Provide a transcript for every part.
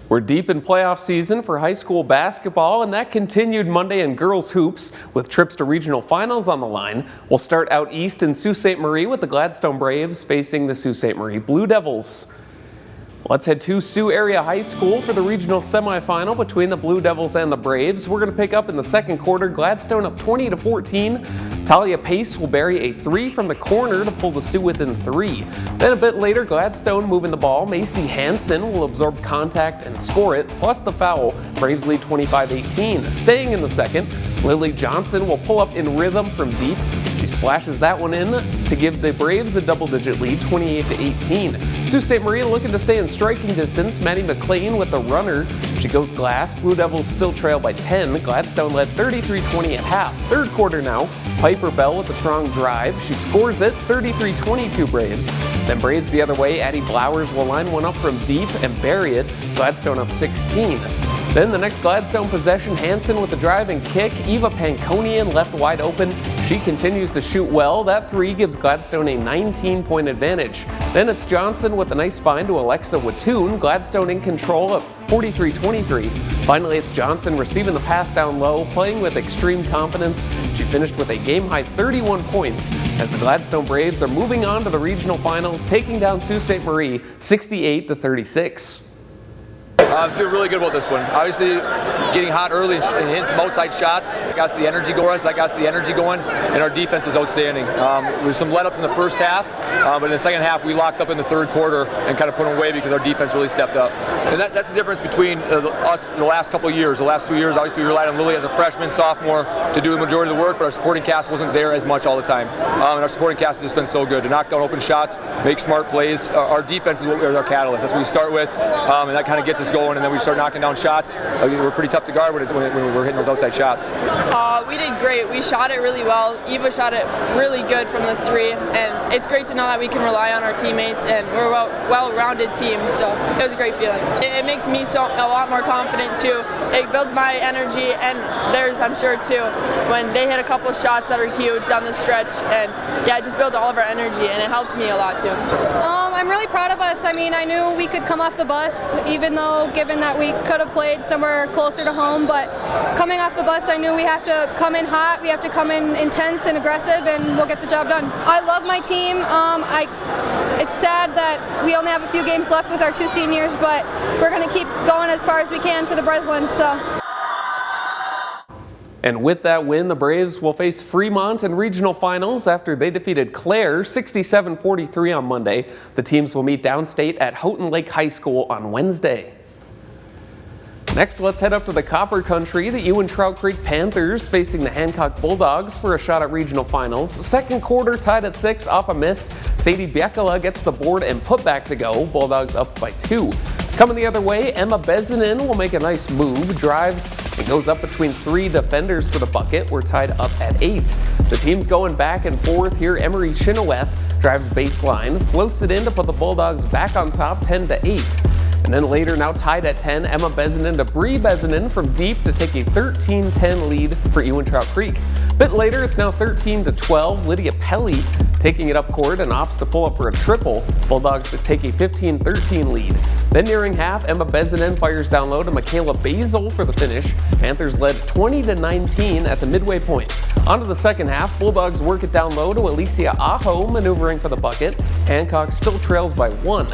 We're deep in playoff season for high school basketball, and that continued Monday in girls hoops with trips to regional finals on the line. We'll start out east in Sault Ste. Marie with the Gladstone Braves facing the Sault Ste. Marie Blue Devils. Let's head to Sioux Area High School for the regional semifinal between the Blue Devils and the Braves. We're going to pick up in the second quarter. Gladstone up 20-14. Talia Pace will bury a three from the corner to pull the Sioux within 3. Then a bit later, Gladstone moving the ball. Macy Hansen will absorb contact and score it, plus the foul. Braves lead 25-18. Staying in the second, Lily Johnson will pull up in rhythm from deep. She splashes that one in to give the Braves a double-digit lead, 28-18. Sault Ste. Marie looking to stay in striking distance. Maddie McLean with the runner. She goes glass. Blue Devils still trail by 10. Gladstone led 33-20 at half. Third quarter now. Piper Bell with a strong drive. She scores it, 33-22 Braves. Then Braves the other way. Addie Blowers will line one up from deep and bury it. Gladstone up 16. Then the next Gladstone possession, Hansen with the drive and kick. Eva Pankonian left wide open. She continues to shoot well. That three gives Gladstone a 19-point advantage. Then it's Johnson with a nice find to Alexa Watoon. Gladstone in control of 43-23. Finally, it's Johnson receiving the pass down low, playing with extreme confidence. She finished with a game-high 31 points as the Gladstone Braves are moving on to the regional finals, taking down Sault Ste. Marie 68-36. I feel really good about this one. Obviously, getting hot early and hitting some outside shots got the energy going, and our defense was outstanding. There was some let-ups in the first half, but in the second half, we locked up in the third quarter and kind of put them away because our defense really stepped up. And that's the difference between us the last couple of years. The last 2 years, obviously, we relied on Lily as a freshman, sophomore to do the majority of the work, but our supporting cast wasn't there as much all the time. And our supporting cast has just been so good to knock down open shots, make smart plays. Our defense is our catalyst. That's what we start with, and that kind of gets us going, and then we start knocking down shots. We're pretty tough to guard when we're hitting those outside shots. We did great. We shot it really well. Eva shot it really good from the three, and it's great to know that we can rely on our teammates, and we're a well-rounded team, so it was a great feeling. It makes me a lot more confident too. It builds my energy, and theirs, I'm sure, too, when they hit a couple shots that are huge down the stretch, and yeah, it just builds all of our energy, and it helps me a lot too. I'm really proud of us. I mean, I knew we could come off the bus, even though given that we could have played somewhere closer to home, but coming off the bus, I knew we have to come in hot, we have to come in intense and aggressive, and we'll get the job done. I love my team. It's sad that we only have a few games left with our 2 seniors, but we're going to keep going as far as we can to the Breslin. So. And with that win, the Braves will face Fremont in regional finals after they defeated Clare 67-43 on Monday. The teams will meet downstate at Houghton Lake High School on Wednesday. Next, let's head up to the Copper Country. The Ewen-Trout Creek Panthers facing the Hancock Bulldogs for a shot at regional finals. Second quarter tied at 6 off a miss. Sadie Biekala gets the board and put back to go. Bulldogs up by 2. Coming the other way, Emma Bezinin will make a nice move, drives, and goes up between 3 defenders for the bucket. We're tied up at 8. The team's going back and forth here. Emery Chinoweth drives baseline, floats it in to put the Bulldogs back on top 10-8. And then later, now tied at 10, Emma Bezinin to Bree Bezinin from deep to take a 13-10 lead for Ewen-Trout Creek. A bit later, it's now 13-12. Lydia Pelly taking it up court and opts to pull up for a triple. Bulldogs to take a 15-13 lead. Then nearing half, Emma Bezinin fires down low to Michaela Basil for the finish. Panthers led 20-19 at the midway point. On to the second half, Bulldogs work it down low to Alicia Aho maneuvering for the bucket. Hancock still trails by 1.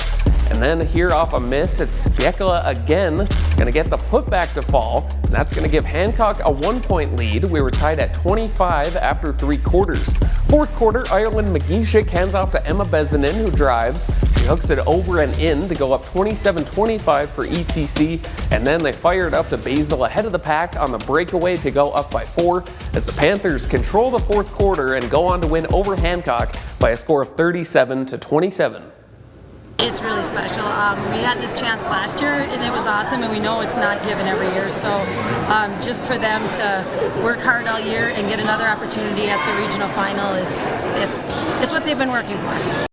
And then here off a miss, it's Biekala again, going to get the putback to fall. And that's going to give Hancock a 1-point lead. We were tied at 25 after 3 quarters. Fourth quarter, Ireland McGeeshick hands off to Emma Bezinin, who drives. She hooks it over and in to go up 27-25 for ETC. And then they fired up to Basil ahead of the pack on the breakaway to go up by 4 as the Panthers control the fourth quarter and go on to win over Hancock by a score of 37-27. It's really special. We had this chance last year and it was awesome, and we know it's not given every year. So just for them to work hard all year and get another opportunity at the regional final is just, it's what they've been working for.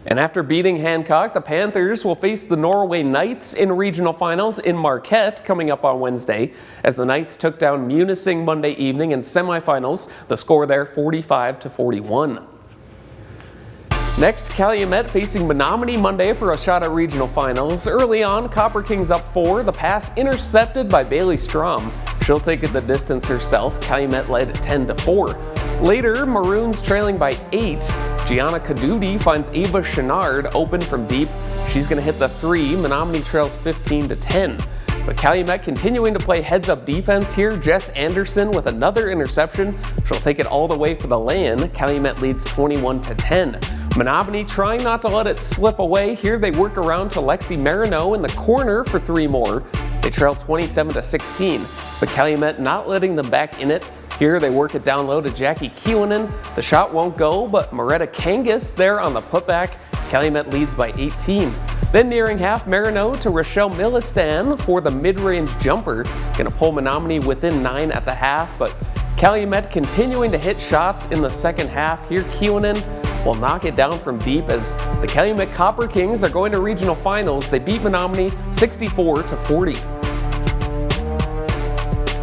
And after beating Hancock, the Panthers will face the Norway Knights in regional finals in Marquette coming up on Wednesday, as the Knights took down Munising Monday evening in semifinals. The score there 45-41. Next, Calumet facing Menominee Monday for a shot at regional finals. Early on, Copper Kings up 4, the pass intercepted by Bailey Strom. She'll take it the distance herself. Calumet led 10-4. Later, Maroons trailing by 8. Gianna Kadudi finds Ava Chenard open from deep. She's going to hit the 3. Menominee trails 15-10. But Calumet continuing to play heads-up defense here. Jess Anderson with another interception. She'll take it all the way for the lay-in. Calumet leads 21-10. Menominee trying not to let it slip away. Here they work around to Lexi Marino in the corner for 3 more. They trail 27-16. But Calumet not letting them back in it. Here they work it down low to Jackie Kiwanen. The shot won't go, but Moretta Kangas there on the putback. Calumet leads by 18. Then nearing half, Marino to Rochelle Millistan for the mid-range jumper. Gonna pull Menominee within 9 at the half, but Calumet continuing to hit shots in the second half. Here Kiwanen will knock it down from deep as the Calumet Copper Kings are going to regional finals. They beat Menominee 64-40.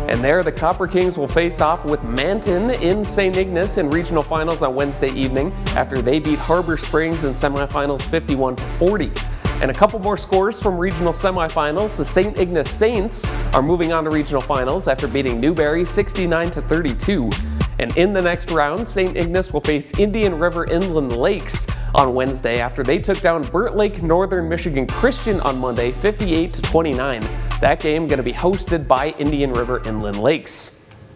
And there, the Copper Kings will face off with Manton in St. Ignace in regional finals on Wednesday evening after they beat Harbor Springs in semifinals 51-40. And a couple more scores from regional semifinals. The St. Ignace Saints are moving on to regional finals after beating Newberry 69-32. And in the next round, St. Ignace will face Indian River Inland Lakes on Wednesday after they took down Burt Lake Northern Michigan Christian on Monday 58-29. That game going to be hosted by Indian River Inland Lakes.